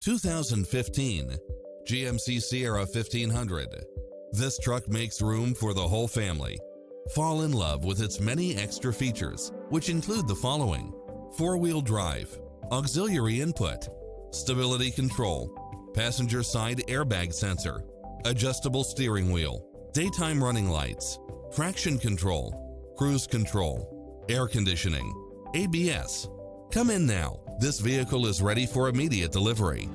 2015 GMC Sierra 1500. This truck makes room for the whole family. Fall in love with its many extra features, which include the following: four-wheel drive, auxiliary input, stability control, passenger side airbag sensor, adjustable steering wheel, daytime running lights, traction control, cruise control, air conditioning, ABS. Come in now. This vehicle is ready for immediate delivery.